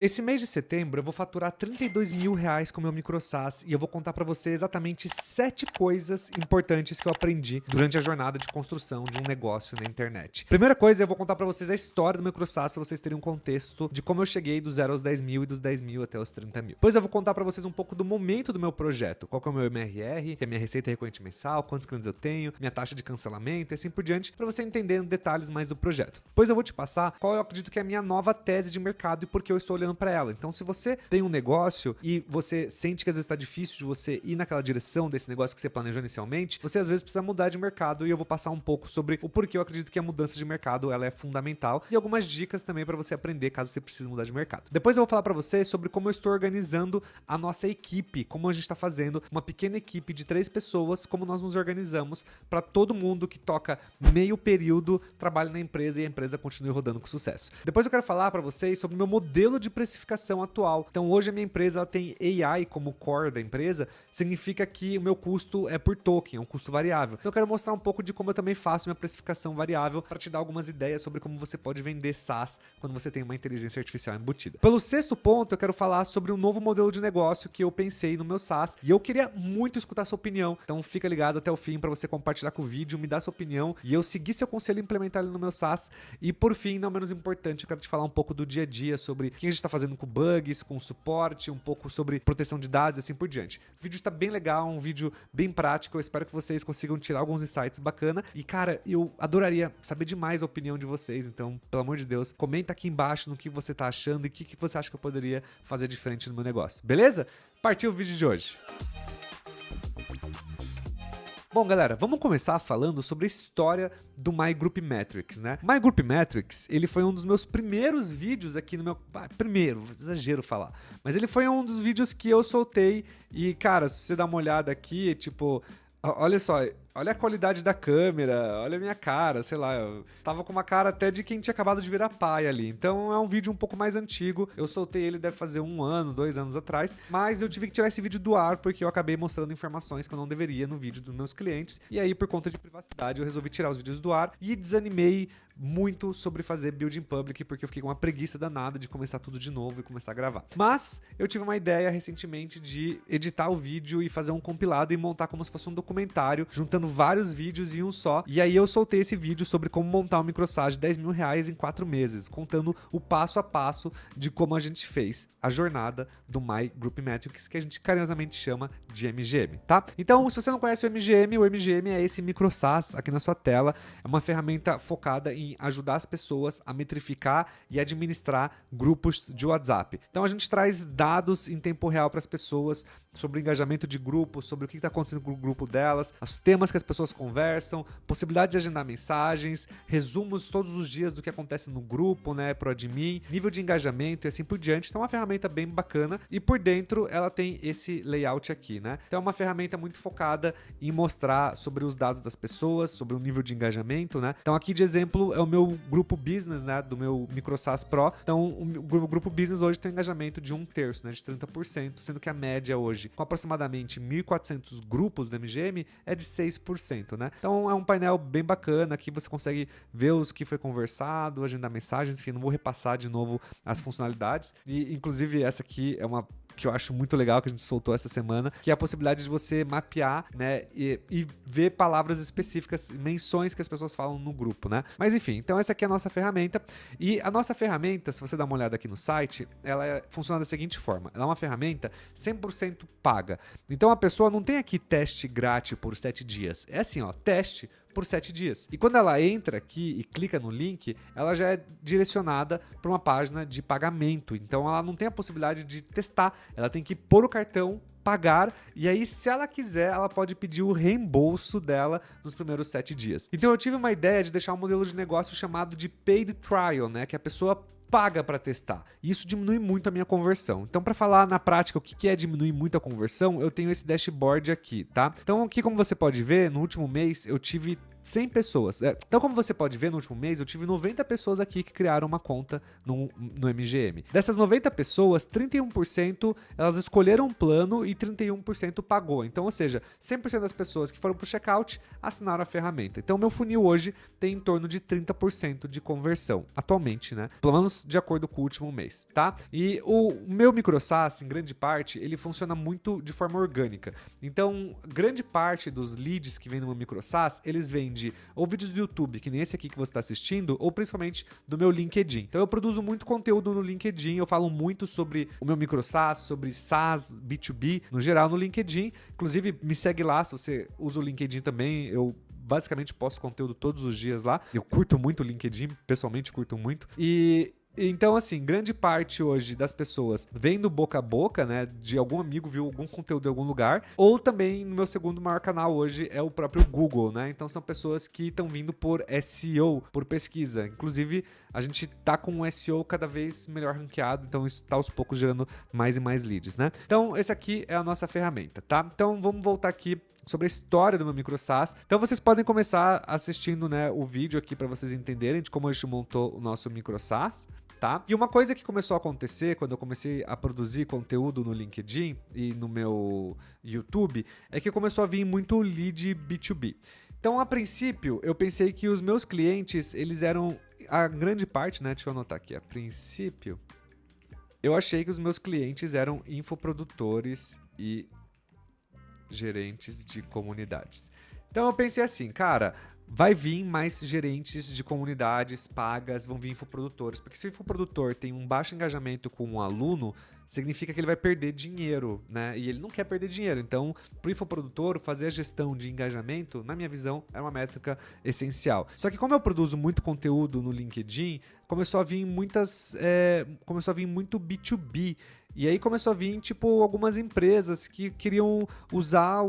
Esse mês de setembro eu vou faturar R$ 32 mil com o meu microsas e eu vou contar pra você exatamente 7 coisas importantes que eu aprendi durante a jornada de construção de um negócio na internet. Primeira coisa, eu vou contar pra vocês a história do microsas pra vocês terem um contexto de como eu cheguei do 0 aos 10 mil e dos 10 mil até os 30 mil. Depois eu vou contar pra vocês um pouco do momento do meu projeto, qual que é o meu MRR, que é a minha receita recorrente mensal, quantos clientes eu tenho, minha taxa de cancelamento e assim por diante, pra você entender detalhes mais do projeto. Depois eu vou te passar qual eu acredito que é a minha nova tese de mercado e por que eu estou olhando para ela. Então, se você tem um negócio e você sente que às vezes está difícil de você ir naquela direção desse negócio que você planejou inicialmente, você às vezes precisa mudar de mercado e eu vou passar um pouco sobre o porquê eu acredito que a mudança de mercado ela é fundamental e algumas dicas também para você aprender caso você precise mudar de mercado. Depois eu vou falar para você sobre como eu estou organizando a nossa equipe, como a gente está fazendo uma pequena equipe de 3 pessoas, como nós nos organizamos para todo mundo que toca meio período trabalhe na empresa e a empresa continue rodando com sucesso. Depois eu quero falar para vocês sobre o meu modelo de precificação atual. Então hoje a minha empresa ela tem AI como core da empresa, significa que o meu custo é por token, é um custo variável. Então eu quero mostrar um pouco de como eu também faço minha precificação variável para te dar algumas ideias sobre como você pode vender SaaS quando você tem uma inteligência artificial embutida. Pelo sexto ponto, eu quero falar sobre um novo modelo de negócio que eu pensei no meu SaaS e eu queria muito escutar sua opinião. Então fica ligado até o fim para você compartilhar com o vídeo, me dar sua opinião e eu seguir seu conselho e implementar ele no meu SaaS. E por fim, não menos importante, eu quero te falar um pouco do dia a dia sobre o que a gente está fazendo com bugs, com suporte, um pouco sobre proteção de dados e assim por diante. O vídeo está bem legal, um vídeo bem prático, eu espero que vocês consigam tirar alguns insights bacana e cara, eu adoraria saber demais a opinião de vocês, então, pelo amor de Deus, comenta aqui embaixo no que você está achando e o que você acha que eu poderia fazer diferente no meu negócio, beleza? Partiu o vídeo de hoje! Bom, galera, vamos começar falando sobre a história do My Group Metrics, né? My Group Metrics, ele foi um dos meus primeiros vídeos aqui no meu... Primeiro, exagero falar. Mas ele foi um dos vídeos que eu soltei e, cara, se você dá uma olhada aqui, tipo... Olha só, olha a qualidade da câmera, olha a minha cara, sei lá, eu tava com uma cara até de quem tinha acabado de virar pai ali. Então é um vídeo um pouco mais antigo, eu soltei ele deve fazer 1 ano, 2 anos atrás, mas eu tive que tirar esse vídeo do ar porque eu acabei mostrando informações que eu não deveria no vídeo dos meus clientes, e aí por conta de privacidade eu resolvi tirar os vídeos do ar e desanimei muito sobre fazer build in public porque eu fiquei com uma preguiça danada de começar tudo de novo e começar a gravar. Mas eu tive uma ideia recentemente de editar o vídeo e fazer um compilado e montar como se fosse um documentário, juntando vários vídeos em um só. E aí eu soltei esse vídeo sobre como montar um microsas de R$ 10 mil em 4 meses, contando o passo a passo de como a gente fez a jornada do My Group Metrics, que a gente carinhosamente chama de MGM, tá? Então, se você não conhece o MGM é esse microsas aqui na sua tela, é uma ferramenta focada em ajudar as pessoas a metrificar e administrar grupos de WhatsApp. Então a gente traz dados em tempo real para as pessoas sobre o engajamento de grupo, sobre o que está acontecendo com o grupo delas, os temas que as pessoas conversam, possibilidade de agendar mensagens, resumos todos os dias do que acontece no grupo, né, pro admin, nível de engajamento e assim por diante. Então é uma ferramenta bem bacana e por dentro ela tem esse layout aqui, né? Então é uma ferramenta muito focada em mostrar sobre os dados das pessoas, sobre o nível de engajamento, né? Então aqui de exemplo é o meu grupo business, né, do meu microsas Pro. Então o grupo business hoje tem um engajamento de 1/3, né, de 30%, sendo que a média hoje, com aproximadamente 1.400 grupos do MGM, é de 6%, né? Então é um painel bem bacana, aqui você consegue ver os que foi conversado, agendar mensagens, enfim, não vou repassar de novo as funcionalidades. E inclusive essa aqui é uma que eu acho muito legal que a gente soltou essa semana, que é a possibilidade de você mapear, né, e ver palavras específicas, menções que as pessoas falam no grupo, né? Mas enfim, então essa aqui é a nossa ferramenta e a nossa ferramenta, se você dar uma olhada aqui no site, ela funciona da seguinte forma, ela é uma ferramenta 100% paga. Então a pessoa não tem aqui teste grátis por 7 dias, é assim, ó, teste por 7 dias. E quando ela entra aqui e clica no link, ela já é direcionada para uma página de pagamento. Então ela não tem a possibilidade de testar. Ela tem que pôr o cartão, pagar, e aí se ela quiser, ela pode pedir o reembolso dela nos primeiros 7 dias. Então eu tive uma ideia de deixar um modelo de negócio chamado de paid trial, né? Que a pessoa paga para testar. E isso diminui muito a minha conversão. Então, para falar na prática o que é diminuir muito a conversão, eu tenho esse dashboard aqui, tá? Então, aqui como você pode ver, no último mês eu tive 100 pessoas. Então, como você pode ver, no último mês eu tive 90 pessoas aqui que criaram uma conta no MGM. Dessas 90 pessoas, 31% elas escolheram um plano e 31% pagou. Então, ou seja, 100% das pessoas que foram pro checkout assinaram a ferramenta. Então, meu funil hoje tem em torno de 30% de conversão, atualmente, né? Pelo menos de acordo com o último mês, tá? E o meu micro-SaaS, em grande parte, ele funciona muito de forma orgânica. Então, grande parte dos leads que vem no meu micro-SaaS, eles vêm de ou vídeos do YouTube, que nem esse aqui que você está assistindo, ou principalmente do meu LinkedIn. Então, eu produzo muito conteúdo no LinkedIn, eu falo muito sobre o meu micro-SaaS, sobre SaaS, B2B, no geral no LinkedIn. Inclusive, me segue lá, se você usa o LinkedIn também, eu basicamente posto conteúdo todos os dias lá. Eu curto muito o LinkedIn, pessoalmente curto muito. Então, assim, grande parte hoje das pessoas vem do boca a boca, né? De algum amigo viu algum conteúdo em algum lugar. Ou também, no meu segundo maior canal hoje, é o próprio Google, né? Então, são pessoas que estão vindo por SEO, por pesquisa. Inclusive, a gente tá com um SEO cada vez melhor ranqueado. Então, isso tá aos poucos gerando mais e mais leads, né? Então, esse aqui é a nossa ferramenta, tá? Então, vamos voltar aqui sobre a história do meu micro-SaaS. Então, vocês podem começar assistindo, né, o vídeo aqui para vocês entenderem de como a gente montou o nosso micro-SaaS. Tá? E uma coisa que começou a acontecer quando eu comecei a produzir conteúdo no LinkedIn e no meu YouTube é que começou a vir muito lead B2B. Então, a princípio, eu pensei que os meus clientes, eles eram a grande parte, né? Deixa eu anotar aqui. A princípio, eu achei que os meus clientes eram infoprodutores e gerentes de comunidades. Então, eu pensei assim, cara, vai vir mais gerentes de comunidades pagas, vão vir infoprodutores. Porque se o infoprodutor tem um baixo engajamento com um aluno, significa que ele vai perder dinheiro, né? E ele não quer perder dinheiro. Então, para o infoprodutor, fazer a gestão de engajamento, na minha visão, é uma métrica essencial. Só que como eu produzo muito conteúdo no LinkedIn, começou a vir muito B2B. E aí começou a vir, tipo, algumas empresas que queriam usar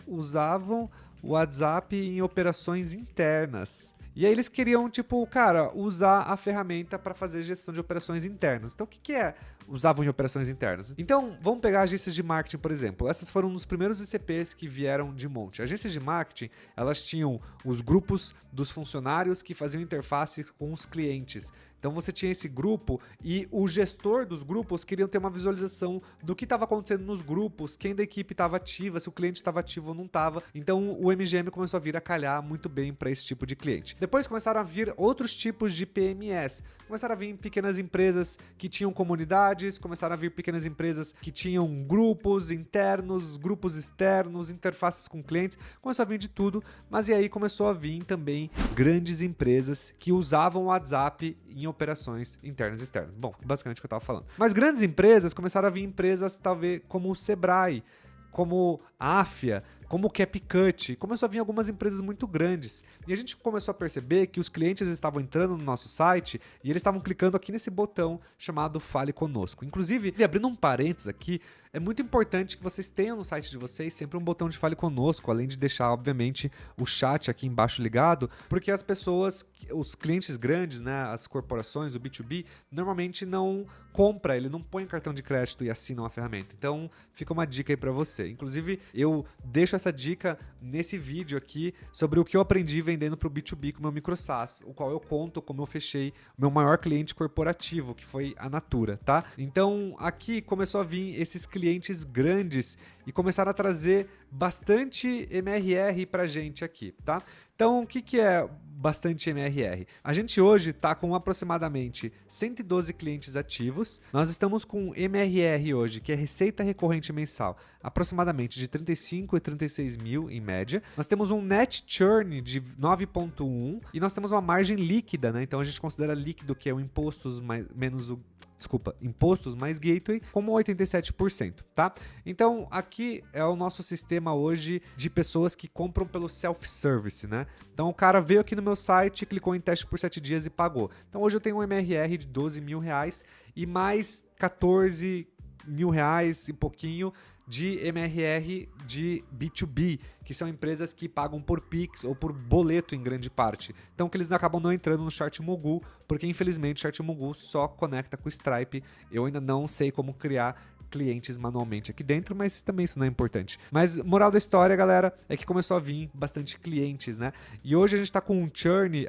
usavam o WhatsApp em operações internas. E aí eles queriam, tipo, cara, usar a ferramenta para fazer gestão de operações internas. Então, o que é usavam em operações internas? Então, vamos pegar agências de marketing, por exemplo. Essas foram um dos primeiros ICPs que vieram de monte. Agências de marketing, elas tinham os grupos dos funcionários que faziam interface com os clientes. Então você tinha esse grupo e o gestor dos grupos queria ter uma visualização do que estava acontecendo nos grupos, quem da equipe estava ativa, se o cliente estava ativo ou não estava. Então o MGM começou a vir a calhar muito bem para esse tipo de cliente. Depois começaram a vir outros tipos de PMS. Começaram a vir pequenas empresas que tinham comunidades, começaram a vir pequenas empresas que tinham grupos internos, grupos externos, interfaces com clientes. Começou a vir de tudo, mas e aí começou a vir também grandes empresas que usavam o WhatsApp em operações internas e externas. Bom, basicamente o que eu estava falando. Mas grandes empresas começaram a vir empresas talvez como o Sebrae, como a Afya, como o CapCut, começou a vir algumas empresas muito grandes. E a gente começou a perceber que os clientes estavam entrando no nosso site e eles estavam clicando aqui nesse botão chamado Fale Conosco. Inclusive, abrindo um parênteses aqui, é muito importante que vocês tenham no site de vocês sempre um botão de Fale Conosco, além de deixar, obviamente, o chat aqui embaixo ligado, porque as pessoas, os clientes grandes, né, as corporações, o B2B, normalmente não compra, ele não põe cartão de crédito e assina uma ferramenta. Então, fica uma dica aí para você. Inclusive, eu deixo essa dica nesse vídeo aqui sobre o que eu aprendi vendendo para o B2B com o meu micro-SaaS, o qual eu conto como eu fechei o meu maior cliente corporativo, que foi a Natura, tá? Então, aqui começou a vir esses clientes grandes e começaram a trazer bastante MRR pra gente aqui, tá? Então, o que é bastante MRR? A gente hoje está com aproximadamente 112 clientes ativos. Nós estamos com MRR hoje, que é receita recorrente mensal, aproximadamente de 35 e 36 mil em média. Nós temos um net churn de 9,1 e nós temos uma margem líquida, né? Então a gente considera líquido, que é o impostos impostos mais gateway, como 87%, tá? Então, aqui é o nosso sistema hoje de pessoas que compram pelo self-service, né? Então, o cara veio aqui no meu site, clicou em teste por 7 dias e pagou. Então, hoje eu tenho um MRR de 12 mil reais e mais 14 mil reais e pouquinho de MRR de B2B, que são empresas que pagam por Pix ou por boleto em grande parte. Então, que eles acabam não entrando no ChartMogul, porque infelizmente o ChartMogul só conecta com o Stripe. Eu ainda não sei como criar clientes manualmente aqui dentro, mas também isso não é importante. Mas moral da história, galera, é que começou a vir bastante clientes, né? E hoje a gente tá com um churn,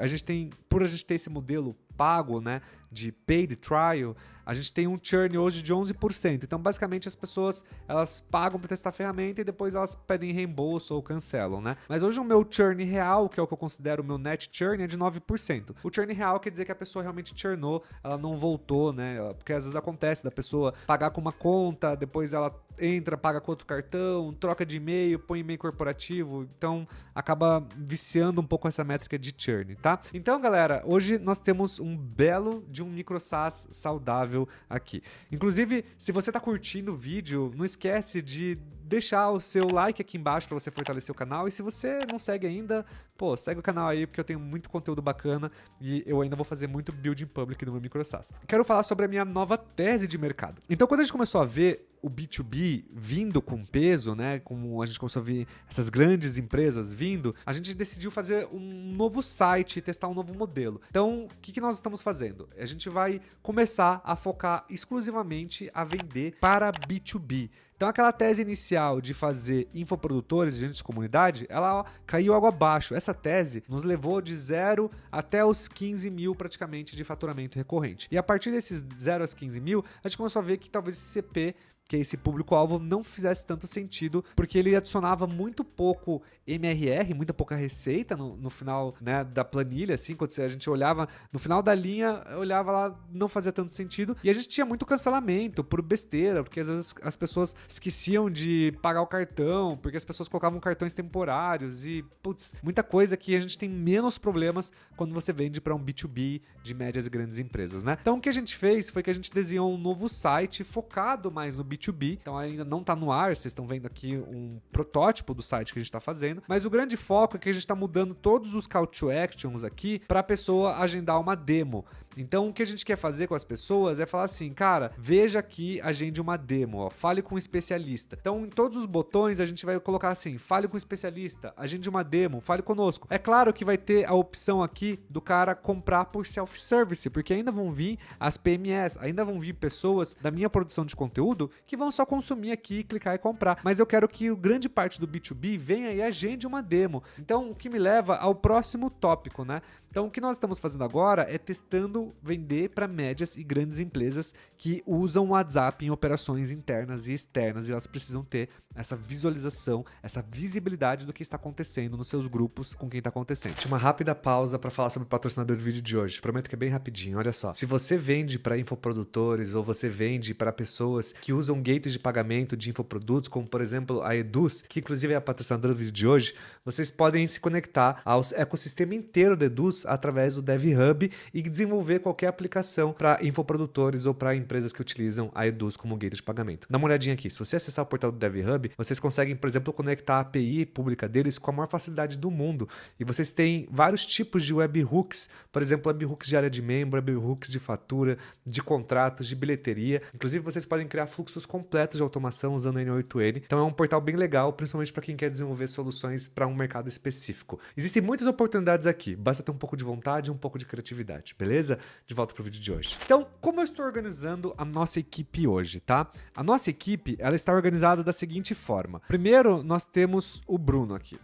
por a gente ter esse modelo pago, né, de paid trial, a gente tem um churn hoje de 11%. Então, basicamente, as pessoas, elas pagam para testar a ferramenta e depois elas pedem reembolso ou cancelam, né? Mas hoje o meu churn real, que é o que eu considero o meu net churn, é de 9%. O churn real quer dizer que a pessoa realmente churnou, ela não voltou, né? Porque às vezes acontece da pessoa pagar com uma conta, depois ela entra, paga com outro cartão, troca de e-mail, põe e-mail corporativo, então acaba viciando um pouco essa métrica de churn, tá? Então, galera, hoje nós temos um belo de um micro SaaS saudável aqui. Inclusive, se você tá curtindo o vídeo, não esquece de deixar o seu like aqui embaixo para você fortalecer o canal, e se você não segue ainda, pô, segue o canal aí, porque eu tenho muito conteúdo bacana e eu ainda vou fazer muito build in public no meu micro SaaS. Quero falar sobre a minha nova tese de mercado. Então, quando a gente começou a ver o B2B vindo com peso, né, como a gente começou a ver essas grandes empresas vindo, a gente decidiu fazer um novo site e testar um novo modelo. Então, o que nós estamos fazendo? A gente vai começar a focar exclusivamente a vender para B2B. Então, aquela tese inicial de fazer infoprodutores, gente de comunidade, ela caiu água abaixo. Essa tese nos levou de 0 até os 15 mil praticamente de faturamento recorrente. E a partir desses 0 aos 15 mil, a gente começou a ver que talvez esse CP, que esse público-alvo, não fizesse tanto sentido, porque ele adicionava muito pouco MRR, muita pouca receita no final, né, da planilha, assim, quando a gente olhava no final da linha, olhava lá, não fazia tanto sentido, e a gente tinha muito cancelamento por besteira, porque às vezes as pessoas esqueciam de pagar o cartão, porque as pessoas colocavam cartões temporários e, putz, muita coisa que a gente tem menos problemas quando você vende para um B2B de médias e grandes empresas, né? Então o que a gente fez foi que a gente desenhou um novo site focado mais no B2B, então ainda não está no ar, vocês estão vendo aqui um protótipo do site que a gente está fazendo, mas o grande foco é que a gente está mudando todos os call to actions aqui para a pessoa agendar uma demo. Então o que a gente quer fazer com as pessoas é falar assim, cara, veja aqui, agende uma demo, ó, fale com um especialista. Então em todos os botões a gente vai colocar assim, fale com um especialista, agende uma demo, fale conosco. É claro que vai ter a opção aqui do cara comprar por self-service, porque ainda vão vir as PMS, ainda vão vir pessoas da minha produção de conteúdo que vão só consumir aqui, clicar e comprar. Mas eu quero que grande parte do B2B venha e agende uma demo. Então o que me leva ao próximo tópico, né? Então, o que nós estamos fazendo agora é testando vender para médias e grandes empresas que usam o WhatsApp em operações internas e externas, e elas precisam ter essa visualização, essa visibilidade do que está acontecendo nos seus grupos com quem está acontecendo. Uma rápida pausa para falar sobre o patrocinador do vídeo de hoje. Prometo que é bem rapidinho, olha só. Se você vende para infoprodutores ou você vende para pessoas que usam gateways de pagamento de infoprodutos, como por exemplo a Eduz, que inclusive é a patrocinadora do vídeo de hoje, vocês podem se conectar ao ecossistema inteiro da Eduz através do DevHub e desenvolver qualquer aplicação para infoprodutores ou para empresas que utilizam a Eduz como gateway de pagamento. Dá uma olhadinha aqui. Se você acessar o portal do DevHub, vocês conseguem, por exemplo, conectar a API pública deles com a maior facilidade do mundo. E vocês têm vários tipos de webhooks, por exemplo, webhooks de área de membro, webhooks de fatura, de contratos, de bilheteria. Inclusive, vocês podem criar fluxos completos de automação usando N8N. Então, é um portal bem legal, principalmente para quem quer desenvolver soluções para um mercado específico. Existem muitas oportunidades aqui. Basta ter um pouco de vontade e um pouco de criatividade, beleza? De volta pro vídeo de hoje. Então, como eu estou organizando a nossa equipe hoje, tá? A nossa equipe, ela está organizada da seguinte forma. Primeiro, nós temos o Bruno aqui.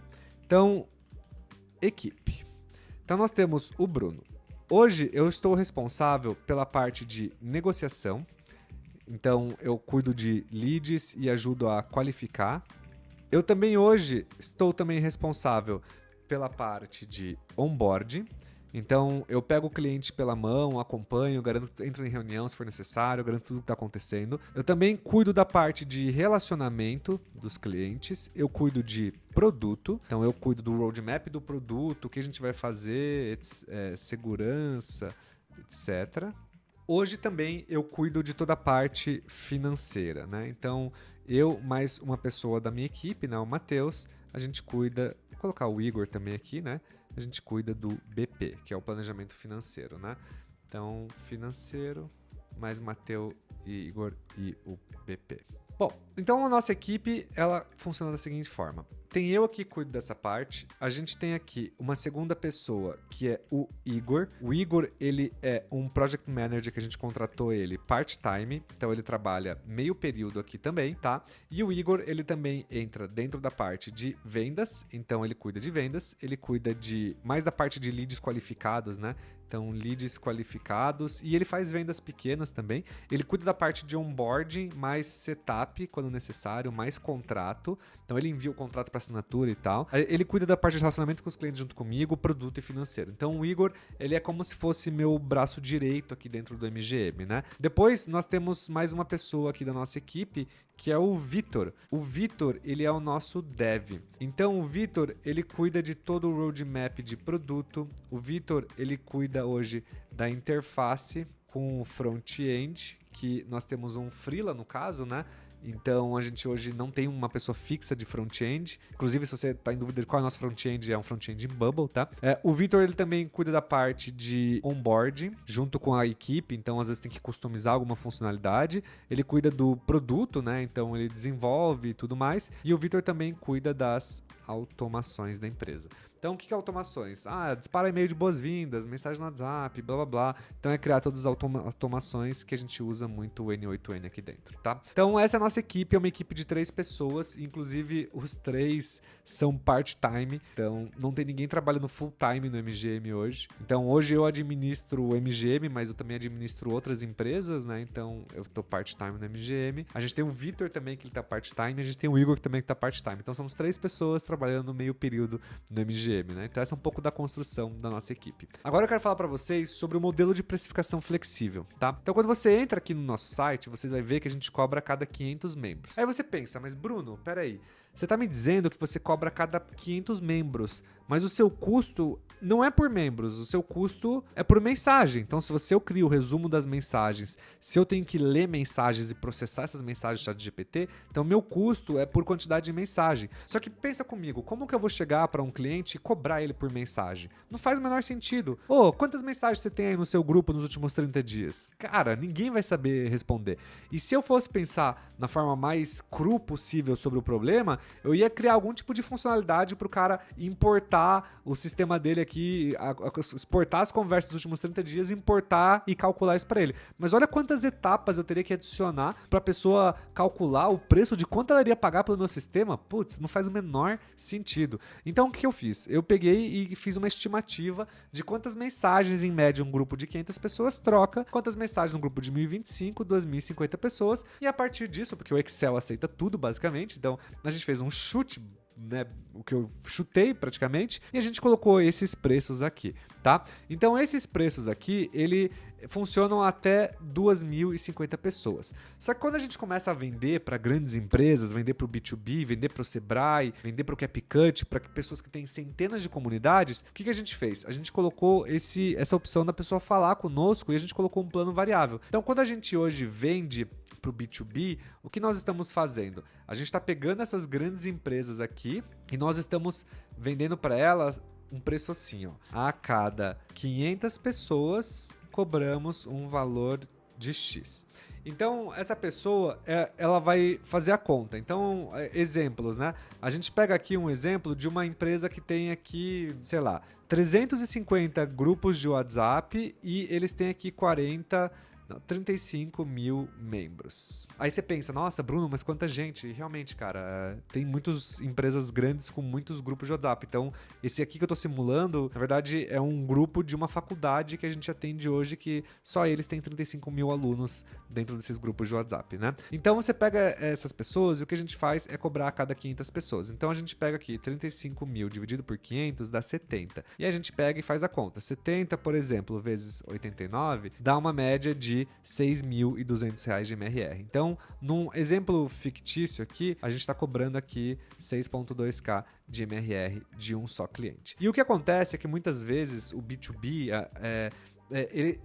Então, equipe. Então, nós temos o Bruno. Hoje, eu estou responsável pela parte de negociação. Então, eu cuido de leads e ajudo a qualificar. Eu também hoje estou também responsável pela parte de onboarding. Então, eu pego o cliente pela mão, acompanho, garanto, entro em reunião se for necessário, garanto tudo o que está acontecendo. Eu também cuido da parte de relacionamento dos clientes, eu cuido de produto, então eu cuido do roadmap do produto, o que a gente vai fazer, segurança, etc. Hoje também eu cuido de toda a parte financeira, né? Então, eu mais uma pessoa da minha equipe, né, o Matheus, a gente cuida, vou colocar o Igor também aqui, né? A gente cuida do BP, que é o planejamento financeiro, né? Então, financeiro, mais Matheus e Igor e o BP. Bom, então a nossa equipe, ela funciona da seguinte forma. tem eu aqui que cuido dessa parte. A gente tem aqui uma segunda pessoa, que é o Igor. O Igor, ele é um Project Manager que a gente contratou ele part-time. Então, ele trabalha meio período aqui também, tá? E o Igor, ele também entra dentro da parte de vendas. Então, ele cuida de vendas. Ele cuida mais da parte de leads qualificados, né? Então, leads qualificados. E ele faz vendas pequenas também. Ele cuida da parte de onboarding, mais setup, quando necessário, mais contrato. Então, ele envia o contrato para assinatura e tal. Ele cuida da parte de relacionamento com os clientes junto comigo, produto e financeiro. Então, o Igor, ele é como se fosse meu braço direito aqui dentro do MGM, né? Depois, nós temos mais uma pessoa aqui da nossa equipe, que é o Vitor. O Vitor, ele é o nosso dev. Então, o Vitor, ele cuida de todo o roadmap de produto. O Vitor, ele cuida hoje da interface com o front-end, que nós temos um freela no caso, né? Então, a gente hoje não tem uma pessoa fixa de front-end. Inclusive, se você está em dúvida de qual é o nosso front-end, é um front-end em Bubble, tá? O Vitor, ele também cuida da parte de onboarding, junto com a equipe. Então, às vezes tem que customizar alguma funcionalidade. Ele cuida do produto, né? Então, ele desenvolve e tudo mais. E o Vitor também cuida das automações da empresa. Então, o que é automações? Dispara e-mail de boas-vindas, mensagem no WhatsApp, blá blá blá. Então, é criar todas as automações que a gente usa muito o N8N aqui dentro, tá? Então, essa é a nossa equipe, é uma equipe de 3 pessoas, inclusive os 3 são part-time, então não tem ninguém trabalhando full-time no MGM hoje. Então, hoje eu administro o MGM, mas eu também administro outras empresas, né? Então, eu tô part-time no MGM. A gente tem o Vitor também, que ele tá part-time, e a gente tem o Igor também que tá part-time. Então, somos 3 pessoas trabalhando meio período no MGM. Né? Então essa é um pouco da construção da nossa equipe. Agora eu quero falar para vocês sobre o modelo de precificação flexível, tá? Então quando você entra aqui no nosso site, vocês vão ver que a gente cobra a cada 500 membros. Aí você pensa, mas Bruno, peraí, você está me dizendo que você cobra a cada 500 membros, mas o seu custo não é por membros, o seu custo é por mensagem. Então, se eu crio o resumo das mensagens, se eu tenho que ler mensagens e processar essas mensagens do ChatGPT, então meu custo é por quantidade de mensagem. Só que pensa comigo, como que eu vou chegar para um cliente e cobrar ele por mensagem? Não faz o menor sentido. Quantas mensagens você tem aí no seu grupo nos últimos 30 dias? Cara, ninguém vai saber responder. E se eu fosse pensar na forma mais cru possível sobre o problema, eu ia criar algum tipo de funcionalidade para o cara importar o sistema dele aqui, exportar as conversas dos últimos 30 dias, importar e calcular isso para ele. Mas olha quantas etapas eu teria que adicionar para a pessoa calcular o preço de quanto ela iria pagar pelo meu sistema. Putz, não faz o menor sentido. Então o que eu fiz? Eu peguei e fiz uma estimativa de quantas mensagens em média um grupo de 500 pessoas troca, quantas mensagens um grupo de 1025, 2050 pessoas, e a partir disso, porque o Excel aceita tudo basicamente, então a gente fez um chute, né, o que eu chutei praticamente, e a gente colocou esses preços aqui, tá? Então esses preços aqui, ele funcionam até 2.050 pessoas. Só que quando a gente começa a vender para grandes empresas, vender para o B2B, vender para o Sebrae, vender para o CapCut, para pessoas que têm centenas de comunidades, o que a gente fez? A gente colocou essa opção da pessoa falar conosco e a gente colocou um plano variável. Então quando a gente hoje vende para o B2B, o que nós estamos fazendo? A gente está pegando essas grandes empresas aqui e nós estamos vendendo para elas um preço assim, ó. A cada 500 pessoas cobramos um valor de X. Então, essa pessoa, ela vai fazer a conta. Então, exemplos, né? A gente pega aqui um exemplo de uma empresa que tem aqui, sei lá, 350 grupos de WhatsApp e eles têm aqui 35 mil membros. Aí você pensa, nossa, Bruno, mas quanta gente? E realmente, cara, tem muitas empresas grandes com muitos grupos de WhatsApp. Então, esse aqui que eu tô simulando, na verdade, é um grupo de uma faculdade que a gente atende hoje, que só eles têm 35 mil alunos dentro desses grupos de WhatsApp, né? Então, você pega essas pessoas e o que a gente faz é cobrar a cada 500 pessoas. Então, a gente pega aqui 35 mil dividido por 500 dá 70. E a gente pega e faz a conta. 70, por exemplo, vezes 89, dá uma média de R$ 6.200 de MRR. Então, num exemplo fictício aqui, a gente está cobrando aqui 6.2k de MRR de um só cliente. E o que acontece é que muitas vezes o B2B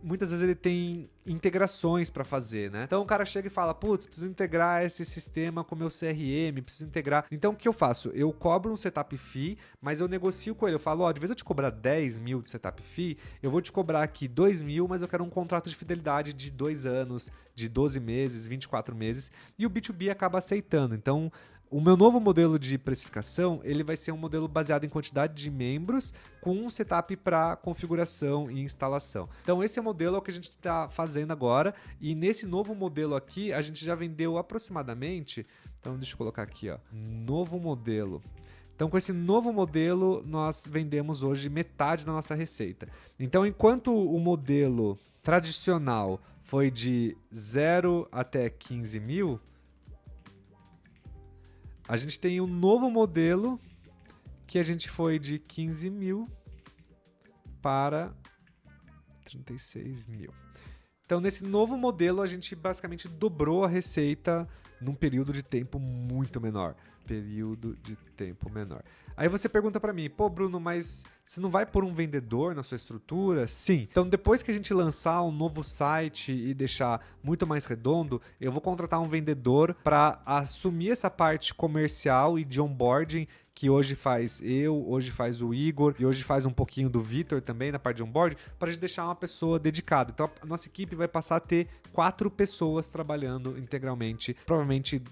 muitas vezes ele tem integrações para fazer, né? Então o cara chega e fala, putz, preciso integrar esse sistema com o meu CRM, preciso integrar. Então o que eu faço? Eu cobro um setup fee, mas eu negocio com ele. Eu falo, de vez eu te cobrar 10 mil de setup fee, eu vou te cobrar aqui 2 mil, mas eu quero um contrato de fidelidade de 2 anos, de 12 meses, 24 meses, e o B2B acaba aceitando. Então, O meu novo modelo de precificação, ele vai ser um modelo baseado em quantidade de membros com um setup para configuração e instalação. Então esse modelo é o que a gente está fazendo agora e nesse novo modelo aqui a gente já vendeu aproximadamente, então deixa eu colocar aqui, ó, novo modelo. Então, com esse novo modelo, nós vendemos hoje metade da nossa receita. Então, enquanto o modelo tradicional foi de 0 até 15 mil, a gente tem um novo modelo que a gente foi de 15 mil para 36 mil. Então, nesse novo modelo, a gente basicamente dobrou a receita num período de tempo muito menor. Aí você pergunta pra mim, pô, Bruno, mas você não vai pôr um vendedor na sua estrutura? Sim. Então, depois que a gente lançar um novo site e deixar muito mais redondo, eu vou contratar um vendedor para assumir essa parte comercial e de onboarding que hoje faz hoje faz o Igor e hoje faz um pouquinho do Vitor também na parte de onboarding, para a gente deixar uma pessoa dedicada. Então, a nossa equipe vai passar a ter 4 pessoas trabalhando integralmente, provavelmente,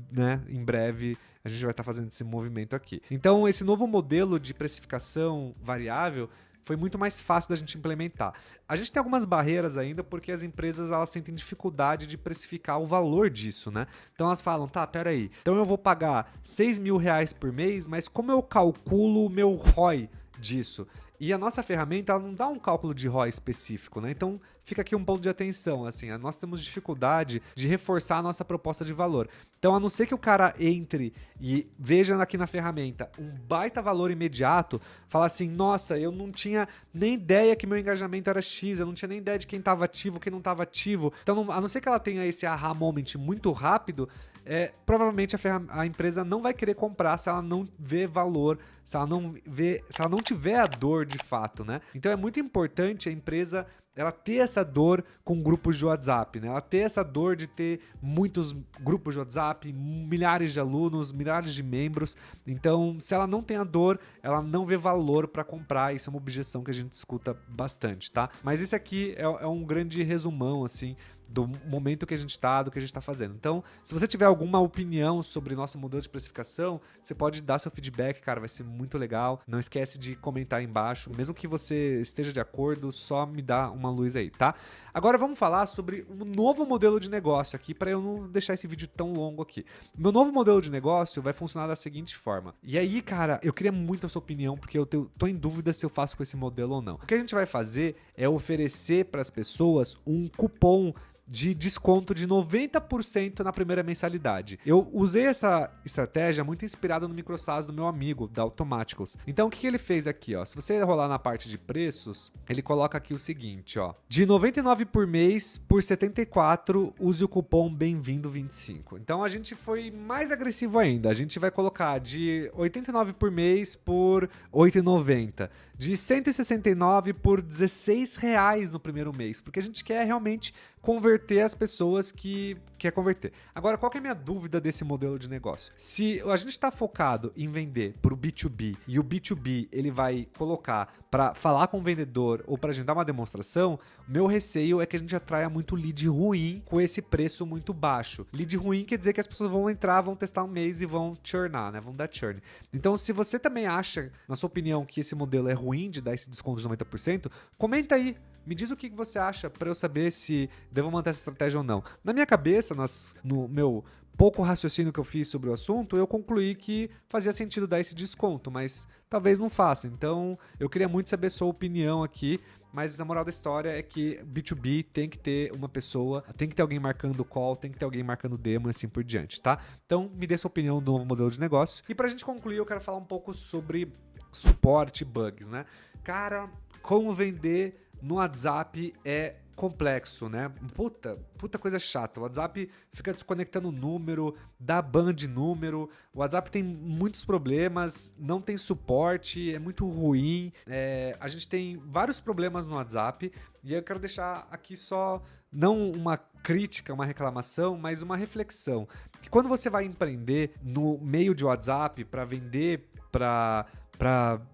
né, em breve a gente vai estar fazendo esse movimento aqui. Então, esse novo modelo de precificação variável foi muito mais fácil da gente implementar. A gente tem algumas barreiras ainda porque as empresas elas sentem dificuldade de precificar o valor disso, né? Então elas falam, tá, peraí, então eu vou pagar R$6.000 por mês, mas como eu calculo o meu ROI disso? E a nossa ferramenta ela não dá um cálculo de ROI específico, né? Então fica aqui um ponto de atenção, assim, nós temos dificuldade de reforçar a nossa proposta de valor. Então, a não ser que o cara entre e veja aqui na ferramenta um baita valor imediato, fala assim, nossa, eu não tinha nem ideia que meu engajamento era X, eu não tinha nem ideia de quem estava ativo, quem não estava ativo. Então, a não ser que ela tenha esse aha moment muito rápido, provavelmente a empresa não vai querer comprar se ela não vê valor, se ela não tiver a dor de fato, né? Então, é muito importante a empresa ela ter essa dor com grupos de WhatsApp, né? Ela ter essa dor de ter muitos grupos de WhatsApp, milhares de alunos, milhares de membros. Então, se ela não tem a dor, ela não vê valor para comprar. Isso é uma objeção que a gente escuta bastante, tá? Mas isso aqui é um grande resumão, assim, do momento que a gente está, do que a gente está fazendo. Então, se você tiver alguma opinião sobre nosso modelo de precificação, você pode dar seu feedback, cara, vai ser muito legal. Não esquece de comentar aí embaixo. Mesmo que você esteja de acordo, só me dá uma luz aí, tá? Agora vamos falar sobre um novo modelo de negócio aqui, para eu não deixar esse vídeo tão longo aqui. Meu novo modelo de negócio vai funcionar da seguinte forma. E aí, cara, eu queria muito a sua opinião, porque eu tô em dúvida se eu faço com esse modelo ou não. O que a gente vai fazer é oferecer para as pessoas um cupom de desconto de 90% na primeira mensalidade. Eu usei essa estratégia muito inspirada no microsas do meu amigo, da Automaticals. Então, o que ele fez aqui, ó? Se você rolar na parte de preços, ele coloca aqui o seguinte, ó. De 99 por mês, por 74, use o cupom Bem-vindo25. Então, a gente foi mais agressivo ainda. A gente vai colocar de 89 por mês por 8,90. De 169 por R$16 no primeiro mês. Porque a gente quer realmente converter as pessoas que quer converter. Agora, qual que é a minha dúvida desse modelo de negócio? Se a gente está focado em vender para o B2B e o B2B ele vai colocar para falar com o vendedor ou para agendar uma demonstração, o meu receio é que a gente atraia muito lead ruim com esse preço muito baixo. Lead ruim quer dizer que as pessoas vão entrar, vão testar um mês e vão churnar, né? Vão dar churn. Então, se você também acha, na sua opinião, que esse modelo é ruim de dar esse desconto de 90%, comenta aí. Me diz o que você acha para eu saber se devo manter essa estratégia ou não. Na minha cabeça, no meu pouco raciocínio que eu fiz sobre o assunto, eu concluí que fazia sentido dar esse desconto, mas talvez não faça. Então, eu queria muito saber sua opinião aqui, mas a moral da história é que B2B tem que ter uma pessoa, tem que ter alguém marcando call, tem que ter alguém marcando demo e assim por diante, tá? Então, me dê sua opinião do novo modelo de negócio. E pra gente concluir, eu quero falar um pouco sobre suporte e bugs, né? Cara, como vender no WhatsApp é complexo, né? Puta coisa chata. O WhatsApp fica desconectando o número, dá ban de número. O WhatsApp tem muitos problemas, não tem suporte, é muito ruim. A gente tem vários problemas no WhatsApp e eu quero deixar aqui só, não uma crítica, uma reclamação, mas uma reflexão. Que quando você vai empreender no meio de WhatsApp para vender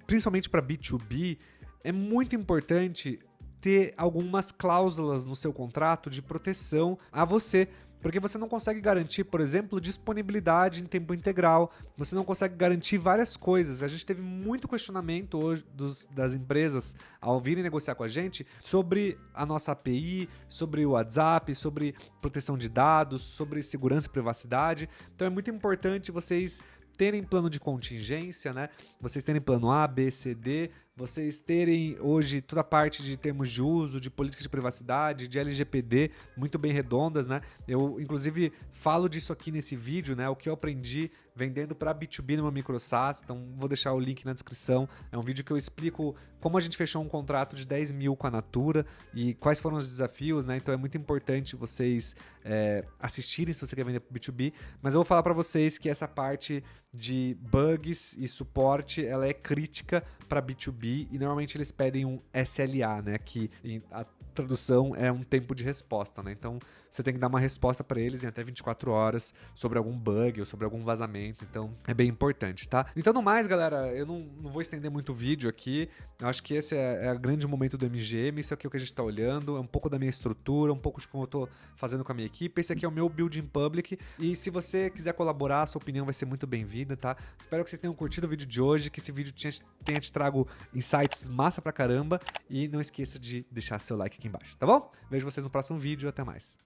principalmente para B2B, é muito importante ter algumas cláusulas no seu contrato de proteção a você. Porque você não consegue garantir, por exemplo, disponibilidade em tempo integral, você não consegue garantir várias coisas. A gente teve muito questionamento hoje das empresas ao virem negociar com a gente sobre a nossa API, sobre o WhatsApp, sobre proteção de dados, sobre segurança e privacidade. Então é muito importante vocês terem plano de contingência, né? Vocês terem plano A, B, C, D, vocês terem hoje toda a parte de termos de uso, de políticas de privacidade, de LGPD muito bem redondas, né? Eu, inclusive, falo disso aqui nesse vídeo, né? O que eu aprendi vendendo para B2B numa microsas, então vou deixar o link na descrição. É um vídeo que eu explico como a gente fechou um contrato de 10 mil com a Natura e quais foram os desafios, né? Então é muito importante vocês assistirem se você quer vender para B2B, mas eu vou falar para vocês que essa parte de bugs e suporte, ela é crítica para B2B e normalmente eles pedem um SLA, né? Que a tradução é um tempo de resposta, né? Então você tem que dar uma resposta para eles em até 24 horas sobre algum bug ou sobre algum vazamento, então é bem importante, tá? Então no mais, galera, eu não vou estender muito o vídeo aqui, eu acho que esse é o grande momento do MGM, isso aqui é o que a gente tá olhando, é um pouco da minha estrutura, um pouco de como eu tô fazendo com a minha equipe, esse aqui é o meu build in public, e se você quiser colaborar, a sua opinião vai ser muito bem-vinda, tá? Espero que vocês tenham curtido o vídeo de hoje, que esse vídeo tenha te trago insights massa pra caramba, e não esqueça de deixar seu like aqui embaixo, tá bom? Vejo vocês no próximo vídeo, até mais.